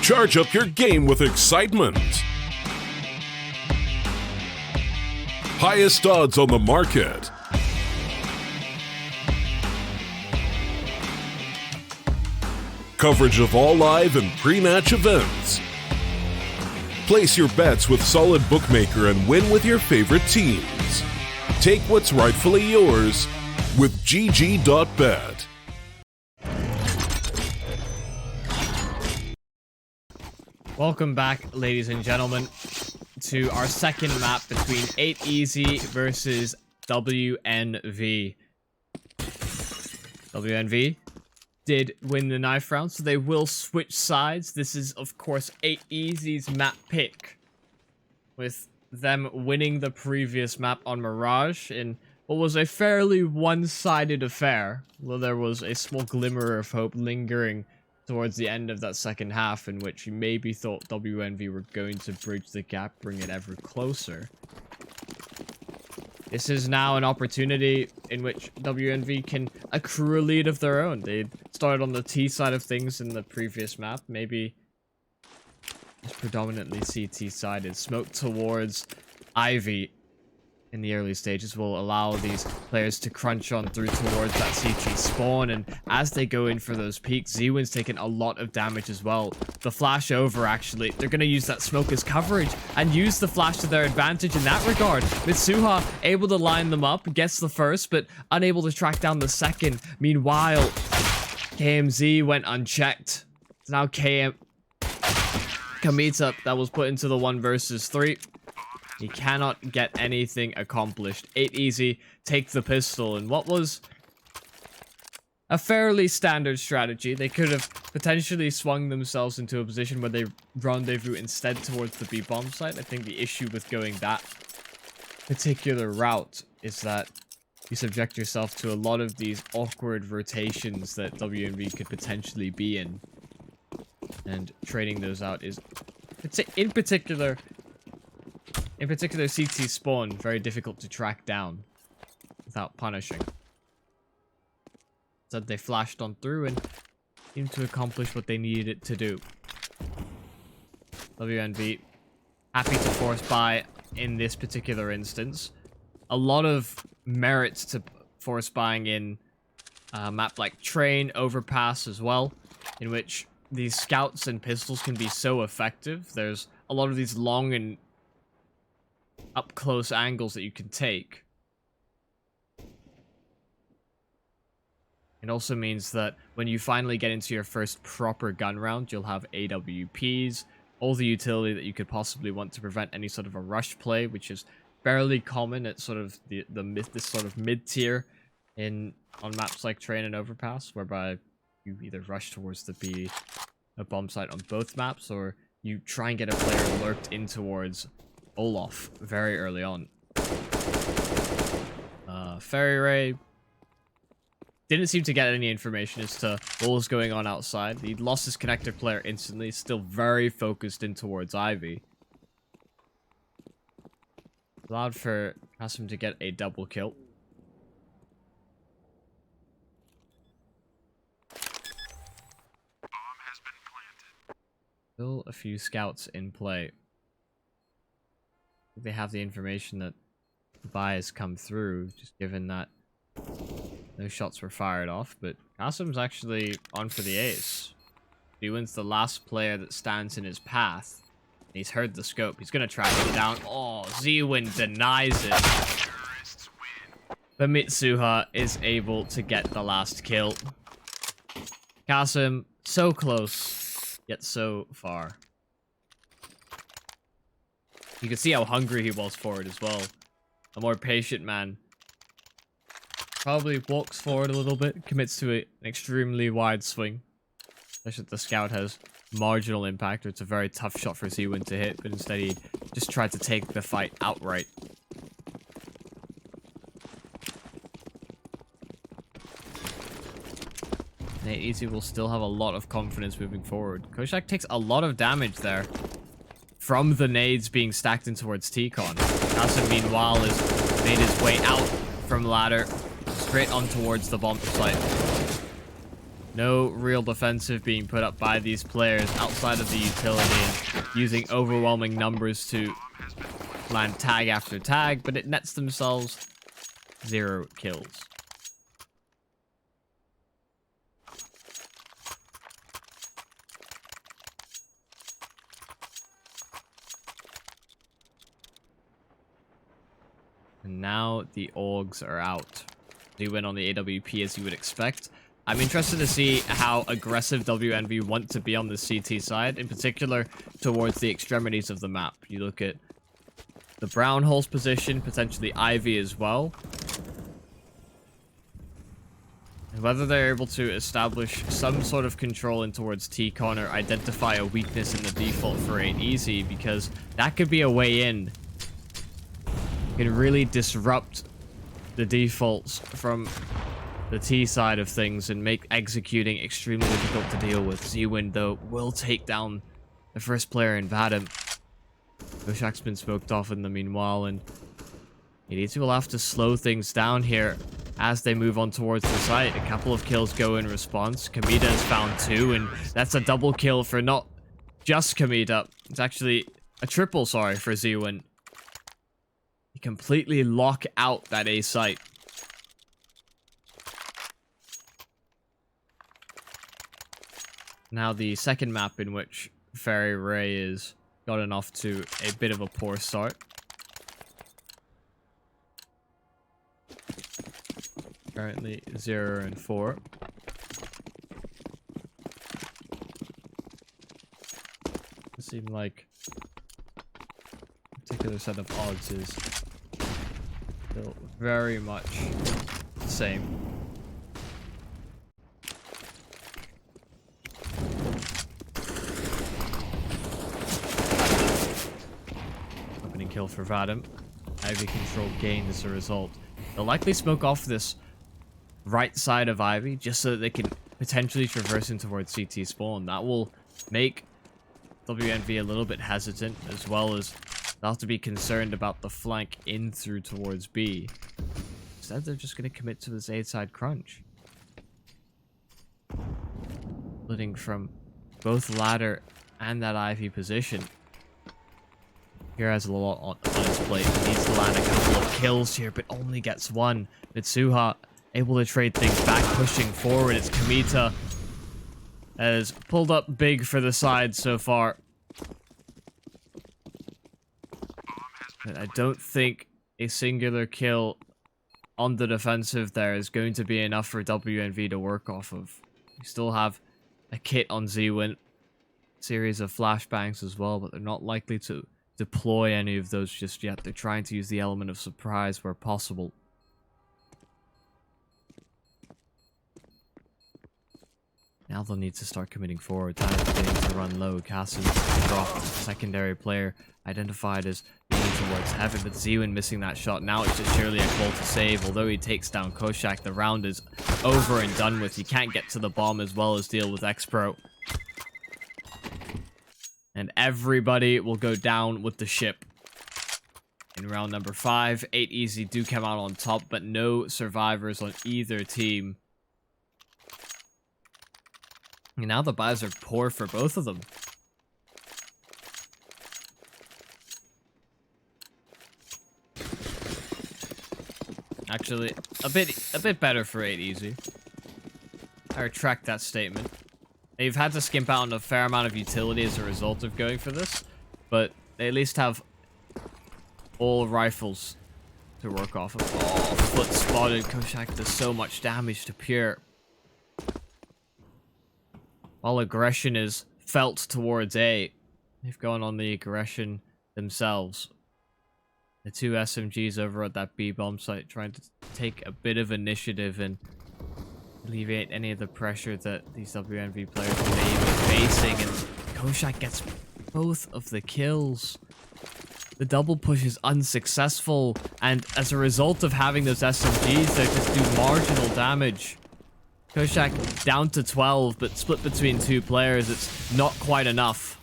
Charge up your game with excitement. Highest odds on the market. Coverage of all live and pre-match events. Place your bets with Solid Bookmaker and win with your favorite teams. Take what's rightfully yours with GG.bet. Welcome back, ladies and gentlemen, to our second map between 8 Easy versus wNv. wNv did win the knife round, so they will switch sides. This is, of course, 8 Easy's map pick, with them winning the previous map on Mirage in what was a fairly one-sided affair, though there was a small glimmer of hope lingering towards the end of that second half, in which you maybe thought wNv were going to bridge the gap, bring it ever closer. This is now an opportunity in which wNv can accrue a lead of their own. They started on the T side of things in the previous map. Maybe it's predominantly CT-sided. Smoke towards Ivy in the early stages will allow these players to crunch on through towards that CT spawn, and as they go in for those peaks, Zwin's taking a lot of damage as well. The flash over, actually, they're going to use that smoke as coverage and use the flash to their advantage in that regard. Mitsuha able to line them up, gets the first, but unable to track down the second. Meanwhile, KMZ went unchecked. It's now Kamita that was put into the 1 versus 3. He cannot get anything accomplished. 8 Easy take the pistol, and what was a fairly standard strategy. They could have potentially swung themselves into a position where they rendezvous instead towards the B bomb site. I think the issue with going that particular route is that you subject yourself to a lot of these awkward rotations that wNv could potentially be in, and trading those out is, in particular CT spawn, very difficult to track down without punishing. So they flashed on through and seemed to accomplish what they needed it to do. wNv happy to force buy in this particular instance. A lot of merit to force buying in a map like Train, Overpass as well, in which these scouts and pistols can be so effective. There's a lot of these long and up close angles that you can take. It also means that when you finally get into your first proper gun round, you'll have AWPs, all the utility that you could possibly want to prevent any sort of a rush play, which is fairly common at sort of this sort of mid tier on maps like Train and Overpass, whereby you either rush towards a bomb site on both maps, or you try and get a player lurked in towards Olaf very early on. Fairy Ray didn't seem to get any information as to what was going on outside. He lost his connector player instantly, still very focused in towards Ivy. Allowed for Kasim to get a double kill. Still a few scouts in play. They have the information that the buy has come through, just given that no shots were fired off, but Kasim's actually on for the ace. Zwin's the last player that stands in his path. He's heard the scope. He's going to try to get down. Oh, Zwin denies it. But Mitsuha is able to get the last kill. Kasim, so close, yet so far. You can see how hungry he was for it as well. A more patient man. Probably walks forward a little bit, commits to an extremely wide swing. Especially if the scout has marginal impact, or it's a very tough shot for Zwin to hit, but instead he just tried to take the fight outright. And Easy will still have a lot of confidence moving forward. Koshak takes a lot of damage there from the nades being stacked in towards T-Con. Kasim, meanwhile, has made his way out from ladder, straight on towards the bomb site. No real defensive being put up by these players outside of the utility and using overwhelming numbers to land tag after tag, but it nets themselves 0 kills. And now the Augs are out. They win on the AWP as you would expect. I'm interested to see how aggressive wNv want to be on the CT side, in particular towards the extremities of the map. You look at the brown hole's position, potentially Ivy as well. And whether they're able to establish some sort of control in towards T-Con or identify a weakness in the default for 8 easy, because that could be a way in. It can really disrupt the defaults from the T side of things and make executing extremely difficult to deal with. Zwin, though, will take down the first player in Vadim. Koshak's been smoked off in the meanwhile, and EDT will have to slow things down here as they move on towards the site. A couple of kills go in response. Kamita has found 2, and that's a double kill for not just Kamita. It's actually a triple, sorry, for Zwin. He completely lock out that A site. Now the second map in which Fairy Ray is gotten off to a bit of a poor start. Currently 0 and 4. It seemed like a particular set of odds is still very much the same. Opening kill for Vadim. Ivy control gained as a result. They'll likely smoke off this right side of Ivy just so that they can potentially traverse in towards CT spawn. That will make wNv a little bit hesitant, as well as they'll have to be concerned about the flank in through towards B. Instead, they're just going to commit to this A side crunch. Splitting from both ladder and that Ivy position. Here has a lot on his plate. He needs to land a couple of kills here, but only gets 1. Mitsuha able to trade things back, pushing forward. It's Kamita that has pulled up big for the side so far. But I don't think a singular kill on the defensive there is going to be enough for wNv to work off of. We still have a kit on Zwin, series of flashbangs as well, but they're not likely to deploy any of those just yet. They're trying to use the element of surprise where possible. Now they'll need to start committing forward. Time is beginning to run low. Cassie dropped. Secondary player identified as being towards heaven, but Zwin missing that shot. Now it's just surely a call to save. Although he takes down Koshak, the round is over and done with. He can't get to the bomb as well as deal with X-Pro. And everybody will go down with the ship. In round number 5, 8 easy do come out on top, but no survivors on either team. And now the buys are poor for both of them. Actually, a bit better for 8 easy. I retract that statement. They've had to skimp out on a fair amount of utility as a result of going for this, but they at least have all rifles to work off of. Oh, foot spotted. Koshak does so much damage to Pure. While aggression is felt towards A, they've gone on the aggression themselves. The 2 SMGs over at that B bomb site trying to take a bit of initiative and alleviate any of the pressure that these wNv players may be facing, and Koshak gets both of the kills. The double push is unsuccessful, and as a result of having those SMGs, they just do marginal damage. Koshak down to 12, but split between 2 players, it's not quite enough.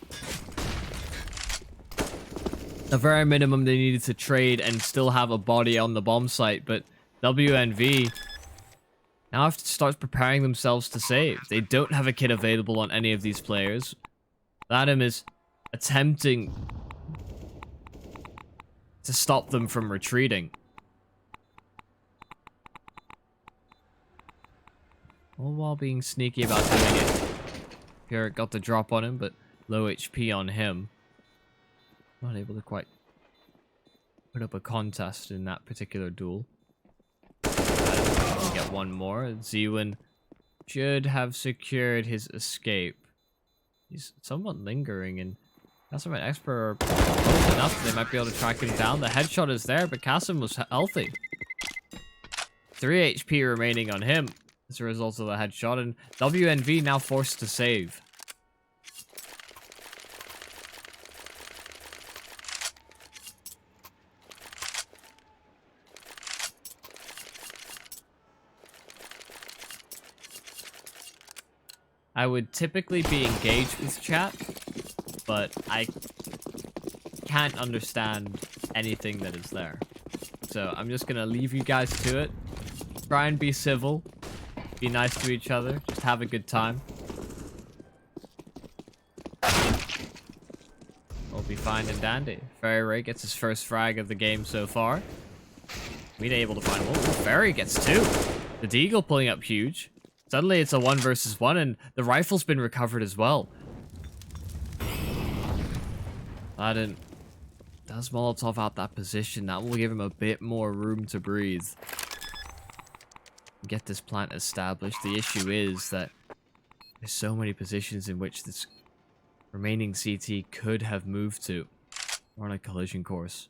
The very minimum they needed to trade and still have a body on the bomb site, but wNv Now have to start preparing themselves to save. They don't have a kit available on any of these players. Adam is attempting to stop them from retreating. All while being sneaky about doing it. Garrett got the drop on him, but low HP on him. Not able to quite put up a contest in that particular duel. Get one more. Zewin should have secured his escape. He's somewhat lingering, and Kasim and Expert are close enough they might be able to track him down. The headshot is there, but Kasim was healthy. 3 HP remaining on him as a result of the headshot, and wNv now forced to save. I would typically be engaged with chat, but I can't understand anything that is there. So I'm just gonna leave you guys to it. Try and be civil. Be nice to each other. Just have a good time. We'll be fine and dandy. Ferry Ray gets his first frag of the game so far. We'd able to find one. Ferry gets 2. The Deagle pulling up huge. Suddenly it's a 1 versus 1, and the rifle's been recovered as well. Aladdin does Molotov out that position. That will give him a bit more room to breathe. Get this plant established. The issue is that there's so many positions in which this remaining CT could have moved to. We're on a collision course.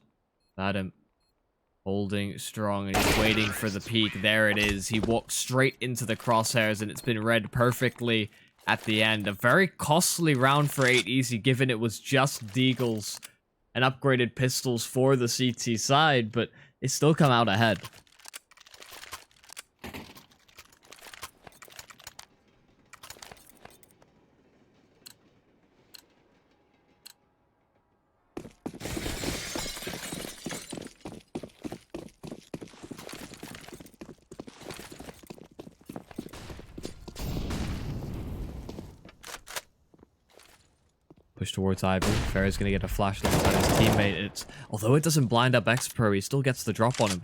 Aladdin holding strong, and he's waiting for the peak. There it is. He walked straight into the crosshairs, and it's been read perfectly at the end. A very costly round for 8 Easy, given it was just Deagles and upgraded pistols for the CT side, but they still come out ahead. Push towards Ivy. Ferry's gonna get a flash alongside his teammate. Although it doesn't blind up X-Pro, he still gets the drop on him.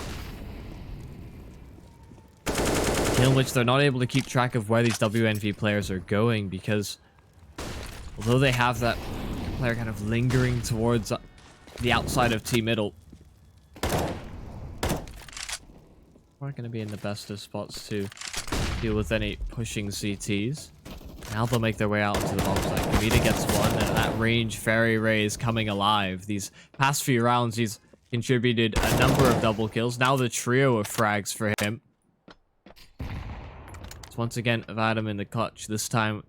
Kill in which they're not able to keep track of where these wNv players are going, because although they have that player kind of lingering towards the outside of T middle, aren't gonna be in the best of spots to deal with any pushing CTs. Now they'll make their way out into the bomb site. Kavita gets one, and at range, Ferry Ray is coming alive. These past few rounds, he's contributed a number of double kills. Now the trio of frags for him. It's once again Vadim in the clutch. This time,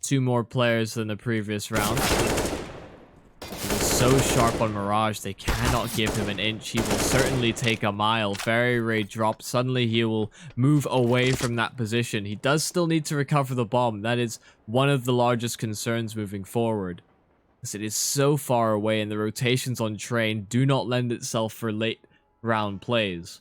2 more players than the previous round. He was so sharp on Mirage, they cannot give him an inch. He will certainly take a mile. Ferry Ray drops. Suddenly he will move away from that position. He does still need to recover the bomb. That is one of the largest concerns moving forward, as it is so far away, and the rotations on train do not lend itself for late round plays.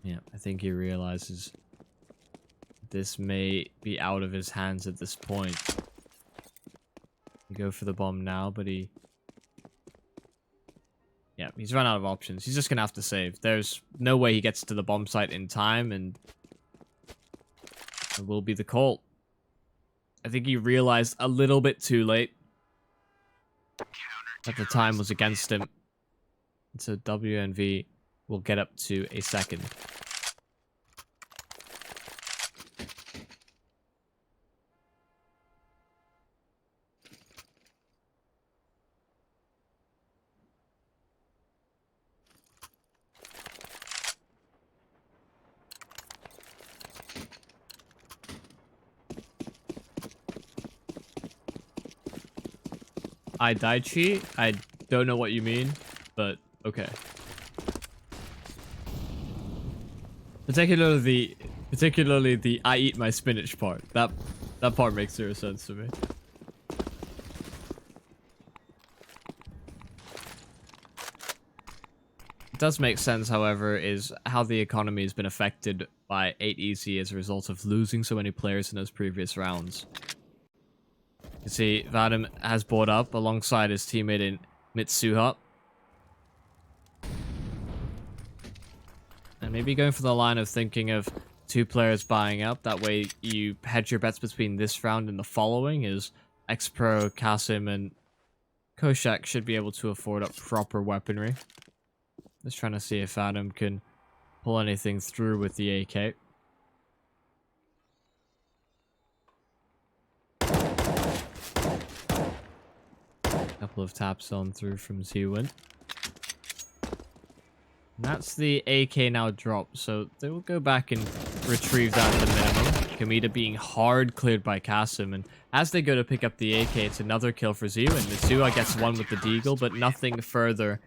Yeah, I think he realizes this may be out of his hands at this point. You go for the bomb now, but yeah, he's run out of options. He's just gonna have to save. There's no way he gets to the bomb site in time, and it will be the call. I think he realized a little bit too late that the time was against him. So wNv will get up to a second. I died cheat? I don't know what you mean, but okay. Particularly the I eat my spinach part. That part makes zero sense to me. does make sense, however, is how the economy has been affected by 8EZ as a result of losing so many players in those previous rounds. You see, Vadim has bought up alongside his teammate in Mitsuha. And maybe going for the line of thinking of 2 players buying up. That way you hedge your bets between this round and the following, is X-Pro, Kasim, and Koshak should be able to afford up proper weaponry. Just trying to see if Adam can pull anything through with the AK. Couple of taps on through from Zewin. And that's the AK now dropped, so they will go back and retrieve that at the minimum. Kamita being hard cleared by Kasim, and as they go to pick up the AK, it's another kill for Zewin. Mitsuha gets one with the deagle, but nothing further.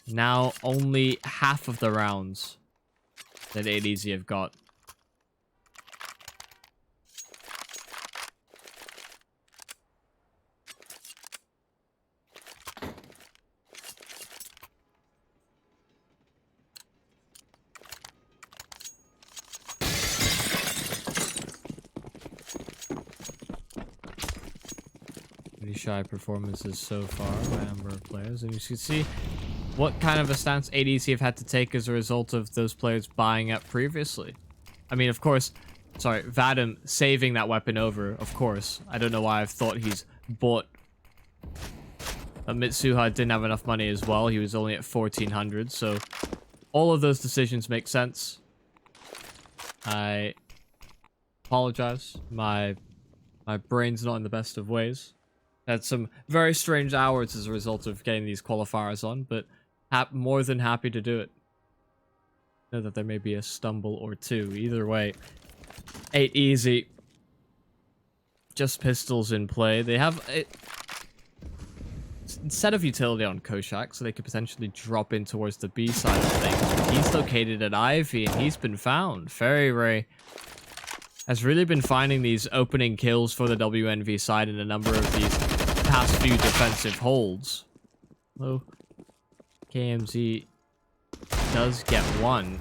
Now only half of the rounds that 8EZ have got. Pretty shy performances so far by a number of players, and you can see what kind of a stance 8EZ have had to take as a result of those players buying up previously. I mean, of course, sorry, Vadim saving that weapon over, of course. I don't know why I've thought he's bought. But Mitsuha didn't have enough money as well. He was only at 1400, so all of those decisions make sense. I apologize. My brain's not in the best of ways. Had some very strange hours as a result of getting these qualifiers on, but more than happy to do it. Know that there may be a stumble or two. Either way, 8EZ. Just pistols in play. They have it. Instead of utility on Koshak, so they could potentially drop in towards the B side of things. But he's located at Ivy, and he's been found. Fairy Ray has really been finding these opening kills for the wNv side in a number of these past few defensive holds. Although KMZ does get one.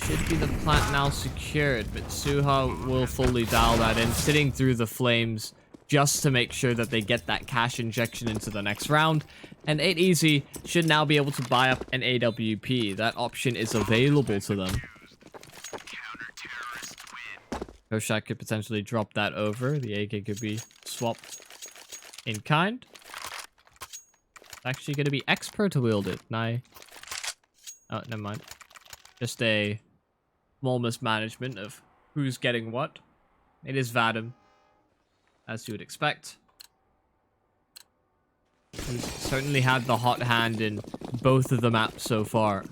Should be the plant now secured, but Suha will fully dial that in, sitting through the flames just to make sure that they get that cash injection into the next round. And 8EZ should now be able to buy up an AWP. That option is available to them. Koshak could potentially drop that over. The AK could be swapped in kind. It's actually going to be X-Pro to wield it. Oh, never mind. Just a small mismanagement of who's getting what. It is Vadim, as you would expect. He's certainly had the hot hand in both of the maps so far.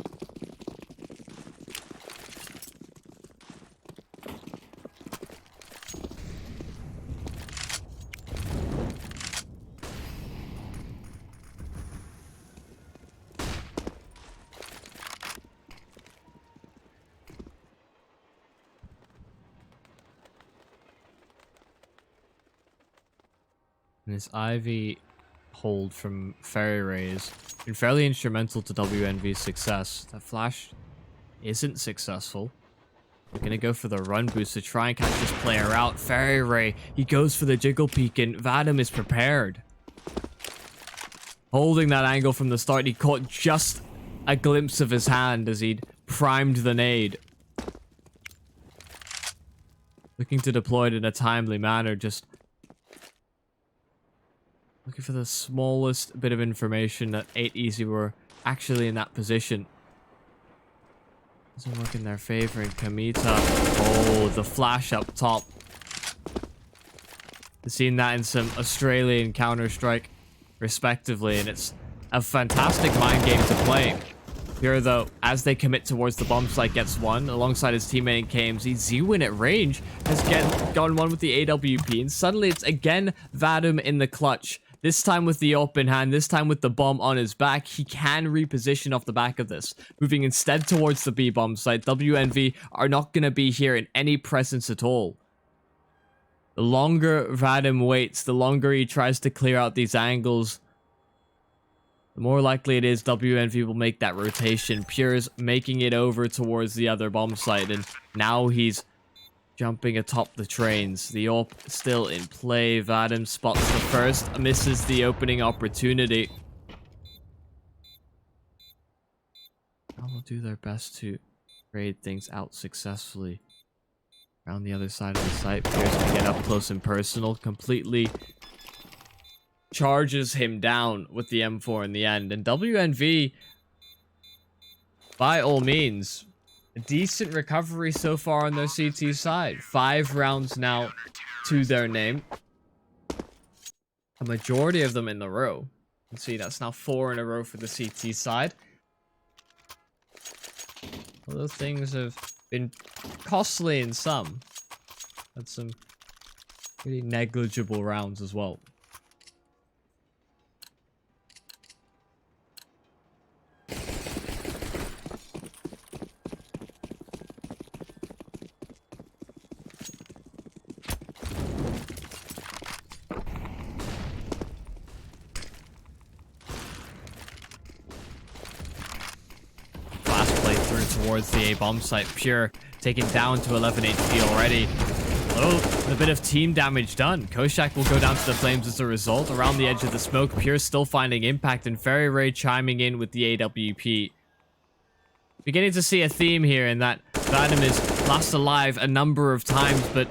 And this Ivy hold from Fairy Ray has been fairly instrumental to wNv's success. That flash isn't successful. We're gonna go for the run boost to try and catch this player out. Fairy Ray, he goes for the jiggle peek, and Vadim is prepared. Holding that angle from the start, he caught just a glimpse of his hand as he'd primed the nade. Looking to deploy it in a timely manner, just looking for the smallest bit of information that 8EZ were actually in that position. Doesn't work in their favor, and Kamita. Oh, the flash up top. We've seen that in some Australian Counter-Strike, respectively, and it's a fantastic mind game to play. Here, though, as they commit towards the bomb site, gets one alongside his teammate in KMZ. Zewin at range has gotten one with the AWP, and suddenly it's again Vadim in the clutch. This time with the open hand, this time with the bomb on his back. He can reposition off the back of this, moving instead towards the B bomb site. wNv are not going to be here in any presence at all. The longer Vadim waits, the longer he tries to clear out these angles, the more likely it is wNv will make that rotation. Pure's making it over towards the other bomb site, and now he's jumping atop the trains. The AWP still in play. Vadim spots the first, misses the opening opportunity. Now will do their best to trade things out successfully. Around the other side of the site, Pierce can get up close and personal, completely charges him down with the M4 in the end. And wNv, by all means, a decent recovery so far on their CT side. 5 rounds now to their name. A majority of them in the row. You can see that's now 4 in a row for the CT side. Although things have been costly in some. Had some pretty negligible rounds as well. Towards the A-bomb site. Pure taken down to 11 HP already. A bit of team damage done. Koshak will go down to the flames as a result. Around the edge of the smoke, Pure still finding impact, and Fairy Ray chiming in with the AWP. Beginning to see a theme here in that Vadim is last alive a number of times, but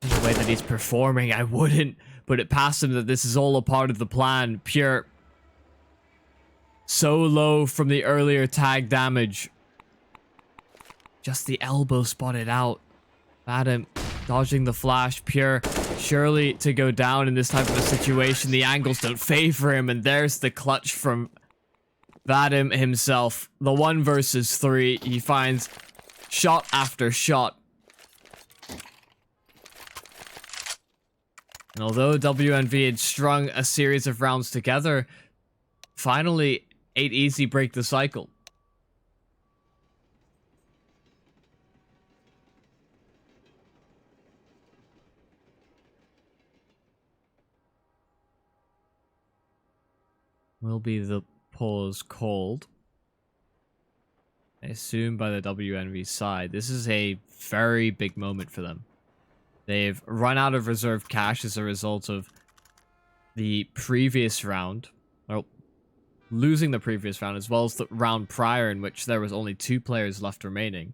in the way that he's performing, I wouldn't put it past him that this is all a part of the plan. Pure so low from the earlier tag damage. Just the elbow spotted out. Vadim dodging the flash. Pure surely to go down in this type of a situation. The angles don't favor him, and there's the clutch from Vadim himself. The 1 versus 3. He finds shot after shot. And although wNv had strung a series of rounds together, finally 8 easy break the cycle. Will be the pause called, I assume, by the wNv side. This is a very big moment for them. They've run out of reserve cash as a result of the previous round. Well, losing the previous round, as well as the round prior in which there was only 2 players left remaining.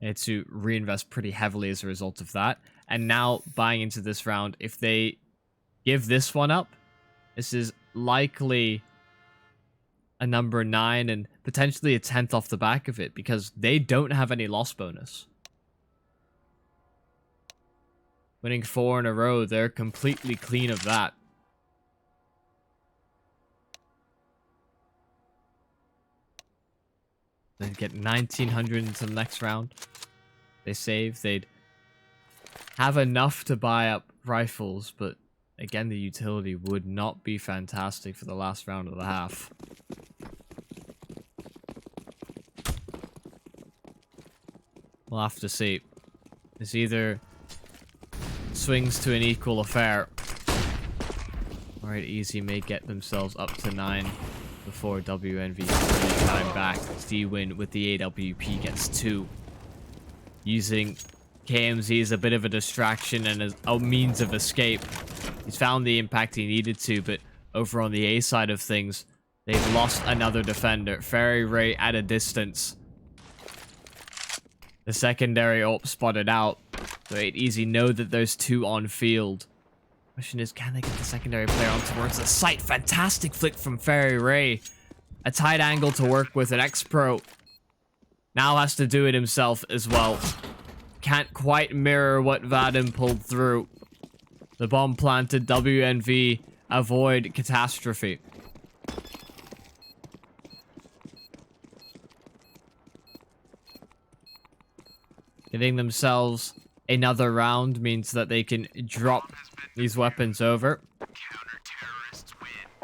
They had to reinvest pretty heavily as a result of that. And now, buying into this round, if they give this one up, this is likely a number 9 and potentially a 10th off the back of it, because they don't have any loss bonus. Winning 4 in a row, they're completely clean of that. They'd get 1900 into the next round. They save. They'd have enough to buy up rifles, but again, the utility would not be fantastic for the last round of the half. We'll have to see. This either swings to an equal affair. Alright, Easy may get themselves up to 9 before wNv can time back. D-Win with the AWP gets 2. Using KMZ as a bit of a distraction and as a means of escape. He's found the impact he needed to, but over on the A side of things, they've lost another defender. Fairy Ray at a distance. The secondary AWP spotted out. So 8 Easy know that there's 2 on field. Question is, can they get the secondary player on towards the site? Fantastic flick from Fairy Ray. A tight angle to work with. An X-Pro now has to do it himself as well. Can't quite mirror what Vadim pulled through. The bomb planted. wNv avoid catastrophe. Getting themselves another round means that they can drop these weapons over.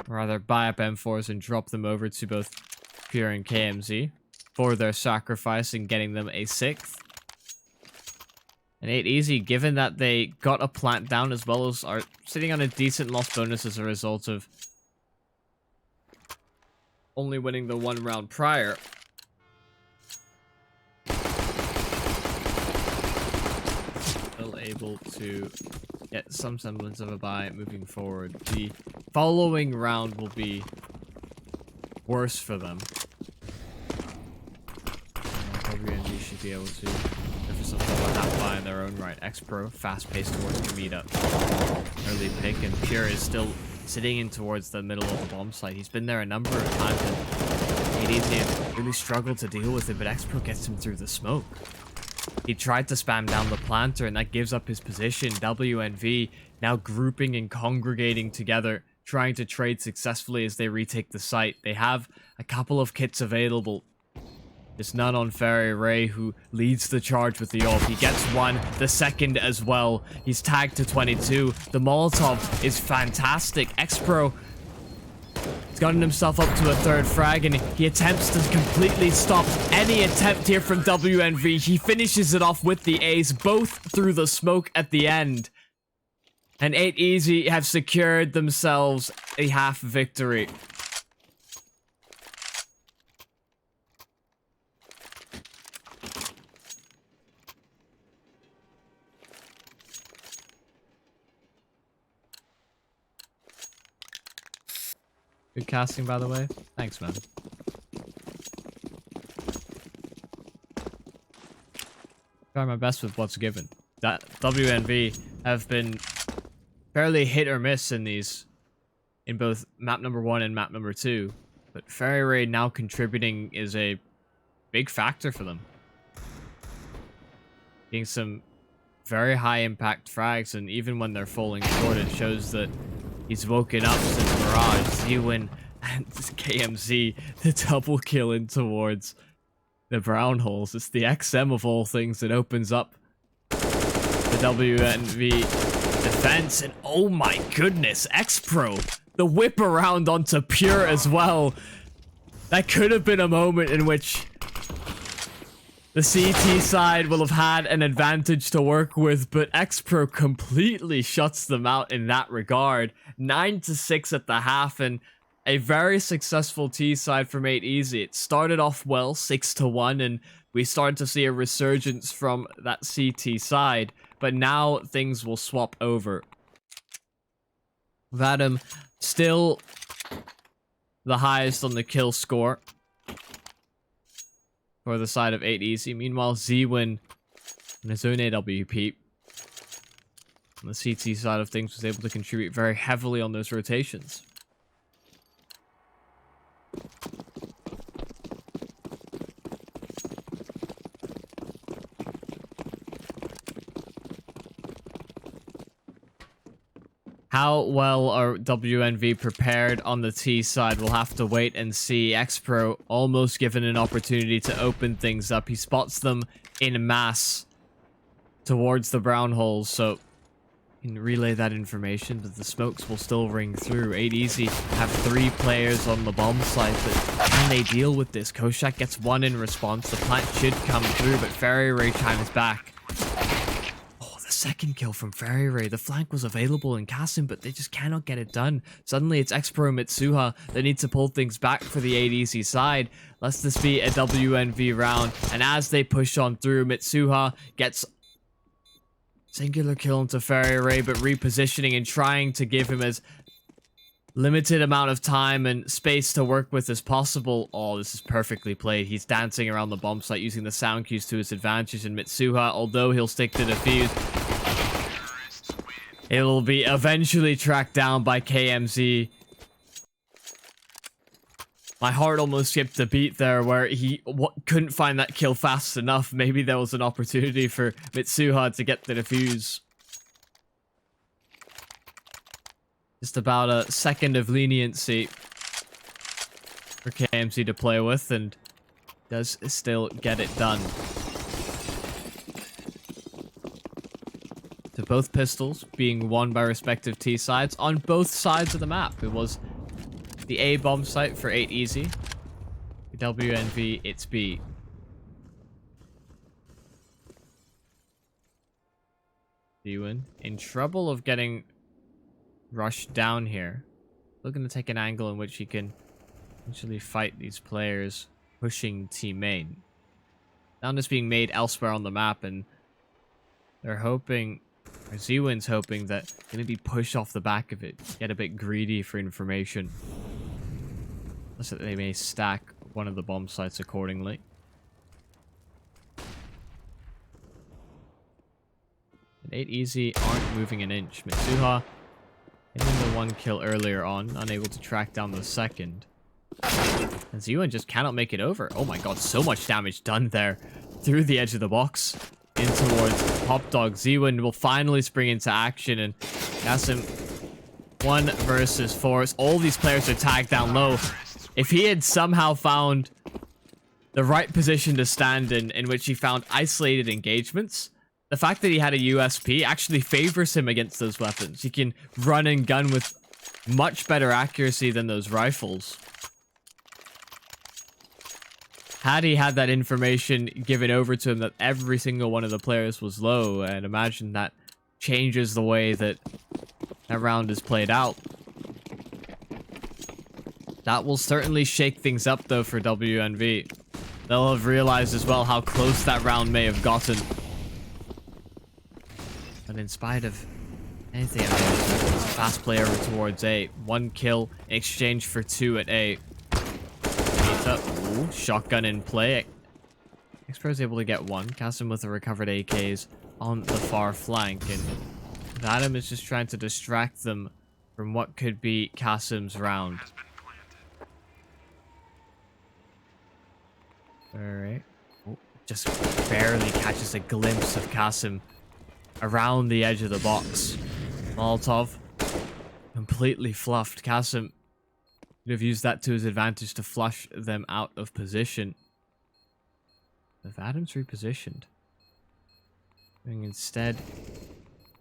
Or rather, buy up M4s and drop them over to both Pure and KMZ for their sacrifice and getting them a 6th. And 8 easy, given that they got a plant down as well as are sitting on a decent loss bonus as a result of only winning the 1 round prior. Still able to get some semblance of a buy moving forward. The following round will be worse for them. wNv should be able to go for something like that buy in their own right. X-Pro, fast-paced towards Kamita. Early pick, and Pure is still sitting in towards the middle of the bomb site. He's been there a number of times, and ADT really struggled to deal with it, but X-Pro gets him through the smoke. He tried to spam down the planter, and that gives up his position. wNv now grouping and congregating together, trying to trade successfully as they retake the site. They have a couple of kits available. There's none on Ferry Ray, who leads the charge with the AWP. He gets one, the second as well. He's tagged to 22. The Molotov is fantastic. X-Pro has gotten himself up to a 3rd frag, and he attempts to completely stop any attempt here from wNv. He finishes it off with the ace, both through the smoke at the end. And 8 easy have secured themselves a half victory. Good casting, by the way. Thanks, man. Try my best with what's given. That wNv have been fairly hit or miss in these, in both map number 1 and map number 2. But Ferry Ray now contributing is a big factor for them. Getting some very high impact frags, and even when they're falling short, it shows that he's woken up since Mirage. Zwin and KMZ, the double kill in towards the brown holes. It's the XM of all things that opens up the wNv defense. And oh my goodness, X-Pro, the whip around onto Pure as well. That could have been a moment in which the CT side will have had an advantage to work with, but X-Pro completely shuts them out in that regard. 9-6 at the half, and a very successful T side from 8 easy. It started off well, 6-1, and we started to see a resurgence from that CT side, but now things will swap over. Vadim still the highest on the kill score for the side of 8 easy. Meanwhile, Zwin in his own AWP on the CT side of things was able to contribute very heavily on those rotations. How well are wNv prepared on the T side? We'll have to wait and see. X-Pro almost given an opportunity to open things up. He spots them in mass towards the brown holes, so he can relay that information, but the smokes will still ring through. 8 easy have 3 players on the bomb site, but can they deal with this? Koshak gets 1 in response. The plant should come through, but Ferry Ray chimes back. Second kill from Ferry Ray. The flank was available in Kasim, but they just cannot get it done. Suddenly it's X-Pro and Mitsuha that need to pull things back for the 8 easy side. Lets this be a wNv round, and as they push on through, Mitsuha gets singular kill into Ferry Ray, but repositioning and trying to give him as limited amount of time and space to work with as possible. Oh, this is perfectly played. He's dancing around the bomb site using the sound cues to his advantage, and Mitsuha, although he'll stick to defuse, it will be eventually tracked down by KMZ. My heart almost skipped a beat there where he couldn't find that kill fast enough. Maybe there was an opportunity for Mitsuha to get the defuse. Just about a second of leniency for KMZ to play with, and does still get it done. To both pistols being won by respective T sides on both sides of the map. It was the A bomb site for 8 easy. wNv, it's B. Z1 in trouble of getting rushed down here. Looking to take an angle in which he can actually fight these players pushing team main. Sound is being made elsewhere on the map, and they're hoping, or Z1's hoping, that they maybe push off the back of it, get a bit greedy for information. So that they may stack one of the bomb sites accordingly. And 8 Easy aren't moving an inch. Mitsuha getting the 1 kill earlier on, unable to track down the second. And Z1 just cannot make it over. Oh my god, so much damage done there through the edge of the box in towards Pop Dog. Z1 will finally spring into action, and Kasim 1 versus 4. All these players are tagged down low. If he had somehow found the right position to stand in which he found isolated engagements, the fact that he had a USP actually favors him against those weapons. He can run and gun with much better accuracy than those rifles. Had he had that information given over to him that every single one of the players was low, and imagine that changes the way that that round is played out. That will certainly shake things up, though, for wNv. They'll have realized as well how close that round may have gotten. But in spite of anything, fast play over towards A. 1 kill in exchange for 2 at A. Ooh, shotgun in play. Expro's able to get 1. Kasim with the recovered AKs on the far flank. And Adam is just trying to distract them from what could be Kasim's round. Alright. Oh, just barely catches a glimpse of Kasim around the edge of the box. Molotov completely fluffed. Kasim could have used that to his advantage to flush them out of position. If Adam's repositioned, going instead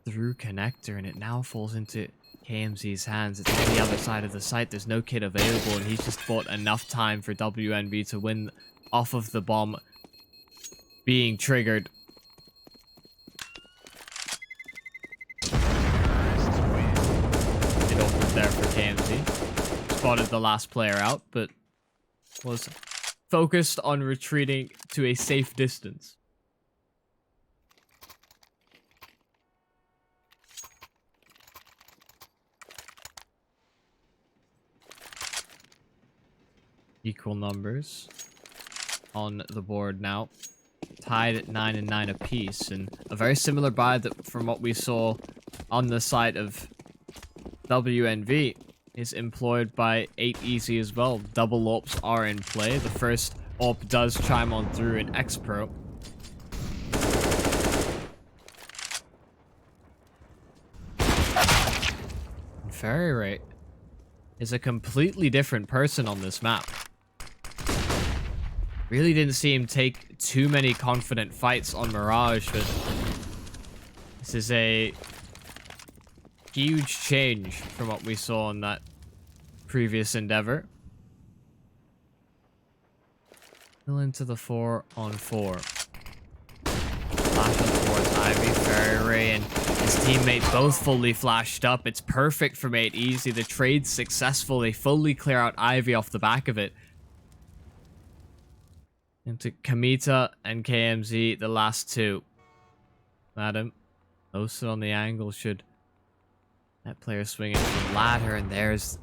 through connector, and it now falls into KMZ's hands. It's on the other side of the site. There's no kit available, and he's just bought enough time for wNv to win off of the bomb being triggered. It opened there for KMZ. Spotted the last player out, but was focused on retreating to a safe distance. Equal numbers on the board now, tied at 9 and 9 apiece, and a very similar buy that from what we saw on the side of wNv is employed by 8 Easy as well. Double AWPs are in play. The first AWP does chime on through in X-Pro. Fairy Rate is a completely different person on this map. Really didn't see him take too many confident fights on Mirage, but this is a huge change from what we saw on that previous endeavor. Still into the 4-on-4. Flash up towards Ivy, Fairy Ray, and his teammate both fully flashed up. It's perfect from 8 Easy. The trade's successful. They fully clear out Ivy off the back of it. Into Kamita and KMZ, the last two. Adam, posted on the angle, should that player swing into the ladder, and there's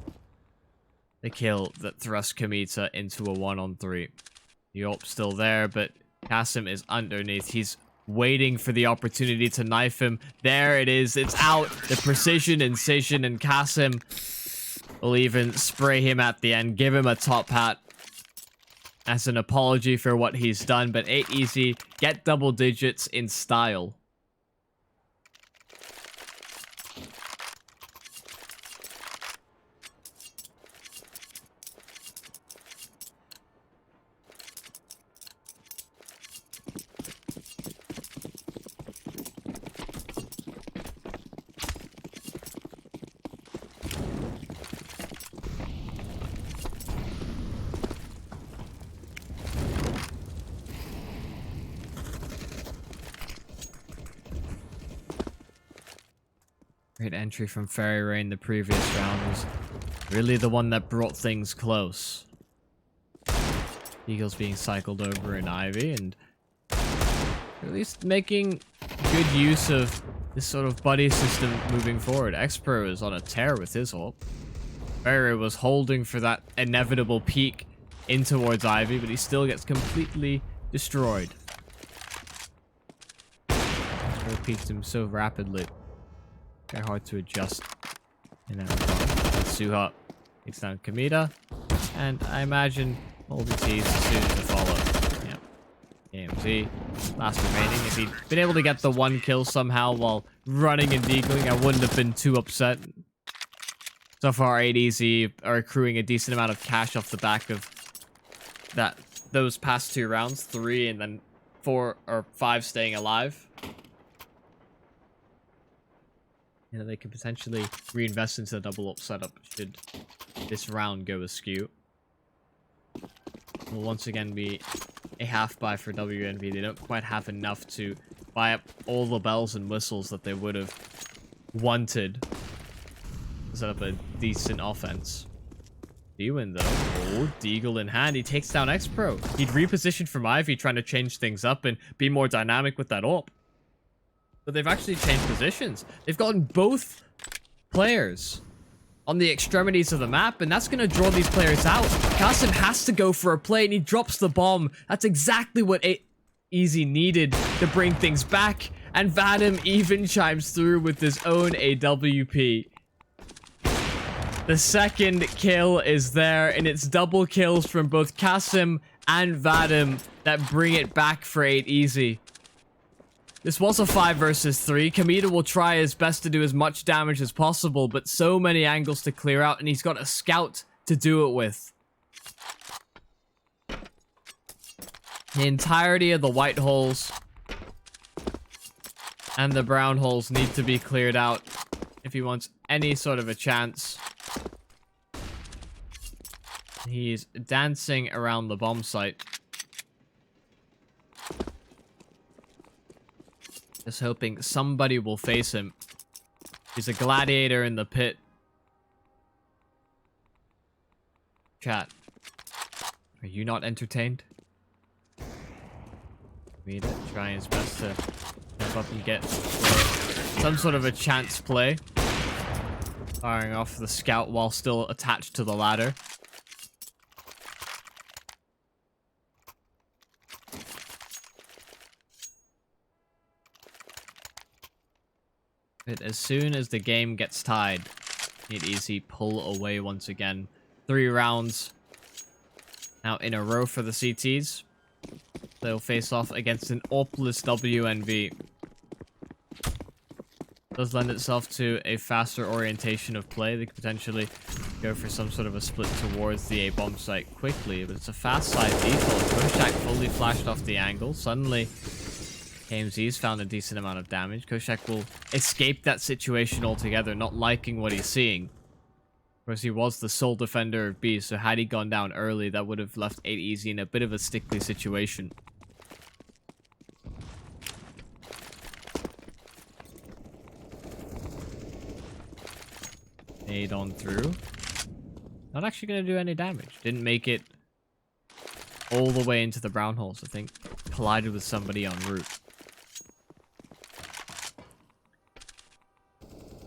the kill that thrust Kamita into a 1-on-3. The AWP's still there, but Kasim is underneath. He's waiting for the opportunity to knife him. There it is. It's out. The precision incision, and Kasim will even spray him at the end, give him a top hat as an apology for what he's done. But 8 Easy get double digits in style. Great entry from Fairy Ray in the previous round was really the one that brought things close. Eagles being cycled over in Ivy, and at least making good use of this sort of buddy system moving forward. X-Pro is on a tear with his ult. Fairy Ray was holding for that inevitable peak in towards Ivy, but he still gets completely destroyed. X-Pro peaked him so rapidly. Very hard to adjust in that regard. Suha takes down Kamita, and I imagine all the T's as soon as to follow. Yeah. AMZ, last remaining. If he'd been able to get the one kill somehow while running and deagling, I wouldn't have been too upset. So far, 8EZ are accruing a decent amount of cash off the back of those past 2 rounds, 3 and then 4 or 5 staying alive. You know, they could potentially reinvest into the double up setup should this round go askew. Will once again be a half buy for wNv. They don't quite have enough to buy up all the bells and whistles that they would have wanted to set up a decent offense. D-Win though, oh, Deagle in hand, he takes down X-Pro. He'd repositioned from Ivy, trying to change things up and be more dynamic with that ult. But they've actually changed positions. They've gotten both players on the extremities of the map, and that's going to draw these players out. Kasim has to go for a play, and he drops the bomb. That's exactly what Easy needed to bring things back. And Vadim even chimes through with his own AWP. The second kill is there, and it's double kills from both Kasim and Vadim that bring it back for 8EZ. This was a 5 versus 3. Kamita will try his best to do as much damage as possible, but so many angles to clear out, and he's got a scout to do it with. The entirety of the white holes and the brown holes need to be cleared out if he wants any sort of a chance. He's dancing around the bomb site. Just hoping somebody will face him. He's a gladiator in the pit. Chat. Are you not entertained? Need to try his best to step up and get some sort of a chance play. Firing off the scout while still attached to the ladder. But as soon as the game gets tied, Easy pull away once again. 3 rounds now in a row for the CTs. They'll face off against an AWPless wNv. Does lend itself to a faster orientation of play. They could potentially go for some sort of a split towards the A bomb site quickly, but it's a fast side default. Koshak fully flashed off the angle. Suddenly, KMZ's found a decent amount of damage. Koshak will escape that situation altogether, not liking what he's seeing. Of course, he was the sole defender of B, so had he gone down early, that would have left 8EZ in a bit of a sticky situation. Nade on through. Not actually going to do any damage. Didn't make it all the way into the brown holes, I think. Collided with somebody en route.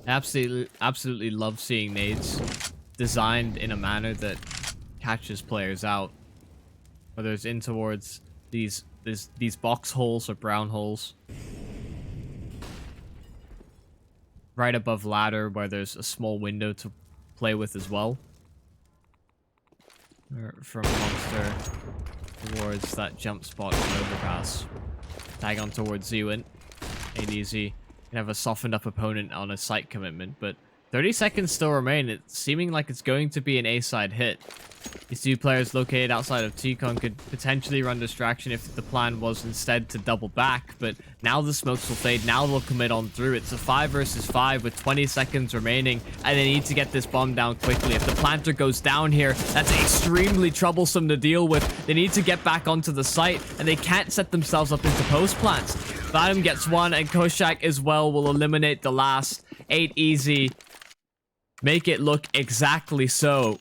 Absolutely love seeing nades designed in a manner that catches players out. Whether it's in towards these box holes or brown holes. Right above ladder where there's a small window to play with as well. Or from Monster towards that jump spot on overpass. Tag on towards Z-Win. 8EZ can have a softened up opponent on a site commitment, but 30 seconds still remain. It's seeming like it's going to be an A-side hit. These 2 players located outside of T-Con could potentially run distraction if the plan was instead to double back, but now the smokes will fade, now they'll commit on through. It's a 5 versus 5 with 20 seconds remaining, and they need to get this bomb down quickly. If the planter goes down here, that's extremely troublesome to deal with. They need to get back onto the site, and they can't set themselves up into post plants. Vadim gets one, and Koshak as well will eliminate the last. 8 easy make it look exactly so.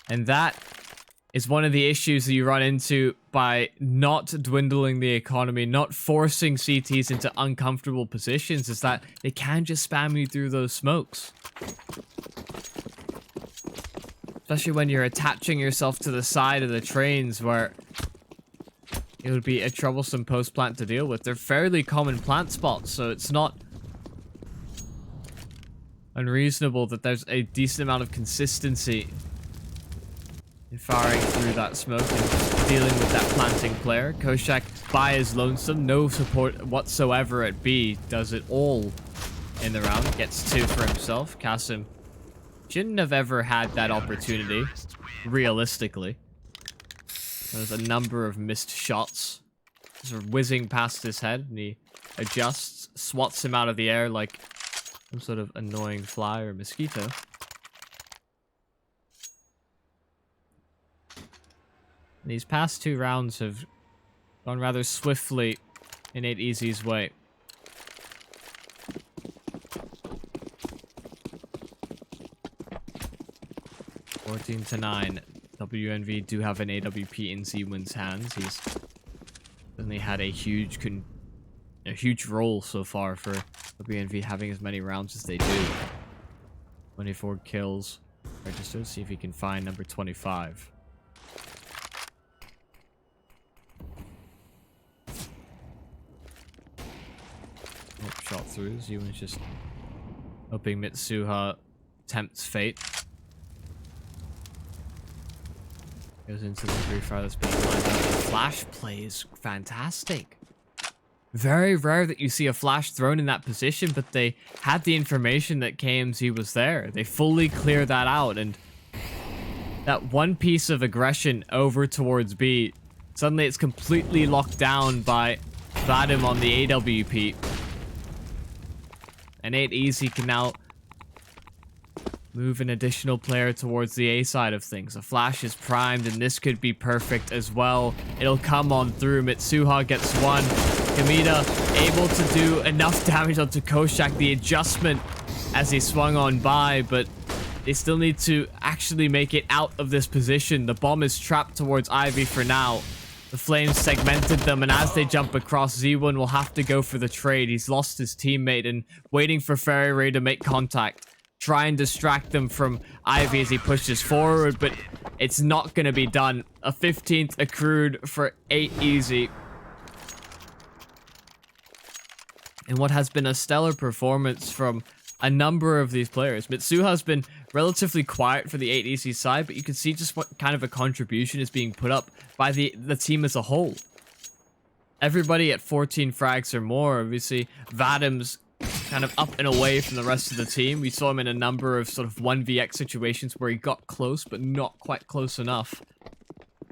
And that is one of the issues that you run into by not dwindling the economy, not forcing CTs into uncomfortable positions, is that they can just spam you through those smokes. Especially when you're attaching yourself to the side of the trains where it would be a troublesome post-plant to deal with. They're fairly common plant spots, so it's not unreasonable that there's a decent amount of consistency in firing through that smoke and dealing with that planting player. Koshak by his lonesome, no support whatsoever at B, does it all in the round, gets 2 for himself. Kasim shouldn't have ever had that opportunity, realistically. There's a number of missed shots. Sort of whizzing past his head, and he adjusts, swats him out of the air like some sort of annoying fly or mosquito. And these past 2 rounds have gone rather swiftly in 8 Easy's way. (14-9). wNv do have an AWP in Z1's hands. He's certainly had a huge role so far for wNv having as many rounds as they do. 24 kills registered. See if he can find number 25. Oh, shot through. Z1's just hoping Mitsuha tempts fate. Goes into the free fire that's being lined up. The flash play is fantastic. Very rare that you see a flash thrown in that position, but they had the information that KMZ was there. They fully clear that out, and that one piece of aggression over towards B, suddenly it's completely locked down by Vadim on the AWP. And 8 Easy can now move an additional player towards the A side of things. A flash is primed, and this could be perfect as well. It'll come on through. Mitsuha gets 1. Kamita able to do enough damage onto Koshak. The adjustment as he swung on by, but they still need to actually make it out of this position. The bomb is trapped towards Ivy for now. The flames segmented them, and as they jump across, Z1 will have to go for the trade. He's lost his teammate and waiting for Fairy Ray to make contact. Try and distract them from Ivy as he pushes forward, but it's not going to be done. A 15th accrued for 8 Easy. And what has been a stellar performance from a number of these players. Mitsuha has been relatively quiet for the 8 Easy side, but you can see just what kind of a contribution is being put up by the team as a whole. Everybody at 14 frags or more. Obviously, Vadim's kind of up and away from the rest of the team. We saw him in a number of sort of 1vx situations where he got close, but not quite close enough.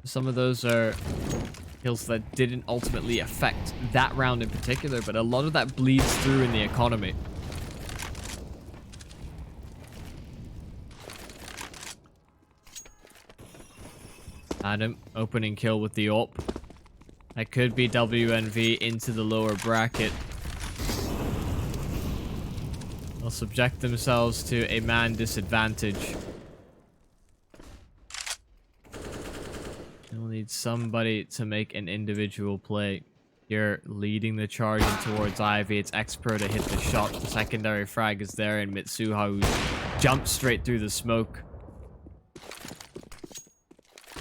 Some of those are kills that didn't ultimately affect that round in particular, but a lot of that bleeds through in the economy. Adam, opening kill with the AWP. That could be wNv into the lower bracket. They'll subject themselves to a man disadvantage. They'll need somebody to make an individual play. You're leading the charge in towards Ivy. It's Expro to hit the shot. The secondary frag is there, and Mitsuha who jumps straight through the smoke.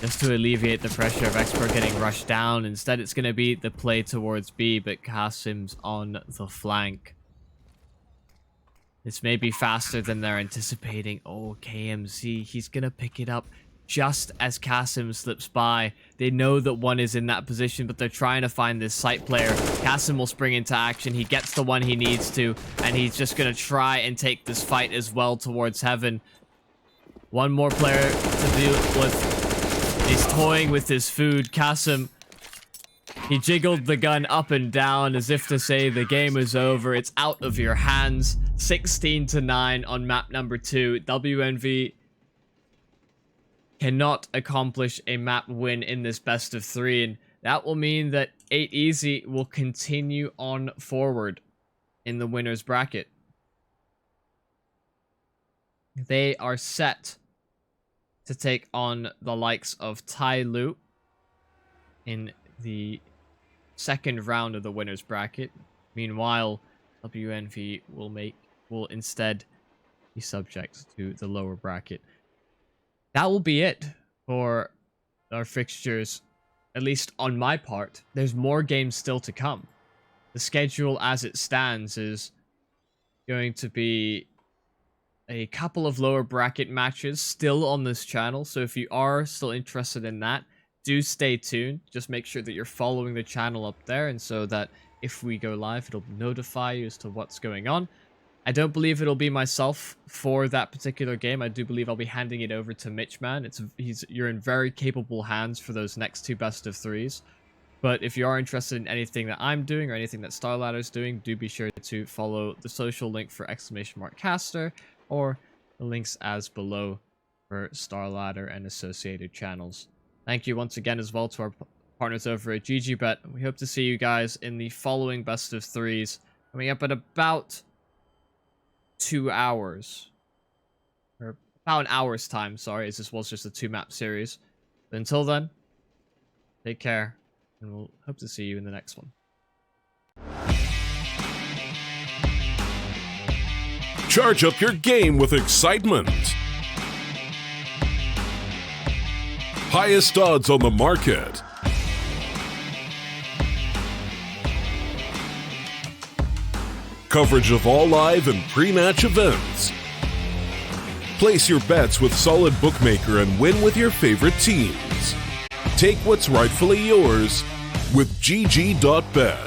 Just to alleviate the pressure of Expert getting rushed down. Instead, it's going to be the play towards B, but Kasim's on the flank. This may be faster than they're anticipating. Oh, KMZ, he's going to pick it up just as Kasim slips by. They know that one is in that position, but they're trying to find this site player. Kasim will spring into action. He gets the one he needs to, and he's just going to try and take this fight as well towards Heaven. One more player to deal with. He's toying with his food. Kasim, he jiggled the gun up and down as if to say the game is over. It's out of your hands. 16-9 on map number 2. wNv cannot accomplish a map win in this best of 3, and that will mean that 8 Easy will continue on forward in the winner's bracket. They are set to take on the likes of Tai Lu in the second round of the winner's bracket. Meanwhile, wNv will instead be subject to the lower bracket. That will be it for our fixtures, at least on my part. There's more games still to come. The schedule as it stands is going to be a couple of lower bracket matches still on this channel, so if you are still interested in that, do stay tuned. Just make sure that you're following the channel up there, and so that if we go live, it'll notify you as to what's going on. I don't believe it'll be myself for that particular game. I do believe I'll be handing it over to Mitchman. You're in very capable hands for those next 2 best of 3s. But if you are interested in anything that I'm doing or anything that StarLadder is doing, do be sure to follow the social link for !caster or the links as below for StarLadder and associated channels. Thank you once again as well to our partners over at GGBet. We hope to see you guys in the following best of 3s coming up at about 2 hours. Or about an hour's time, sorry, as this was just a 2-map series. But until then, take care, and we'll hope to see you in the next one. Charge up your game with excitement. Highest odds on the market. Coverage of all live and pre-match events. Place your bets with Solid Bookmaker and win with your favorite teams. Take what's rightfully yours with GG.bet.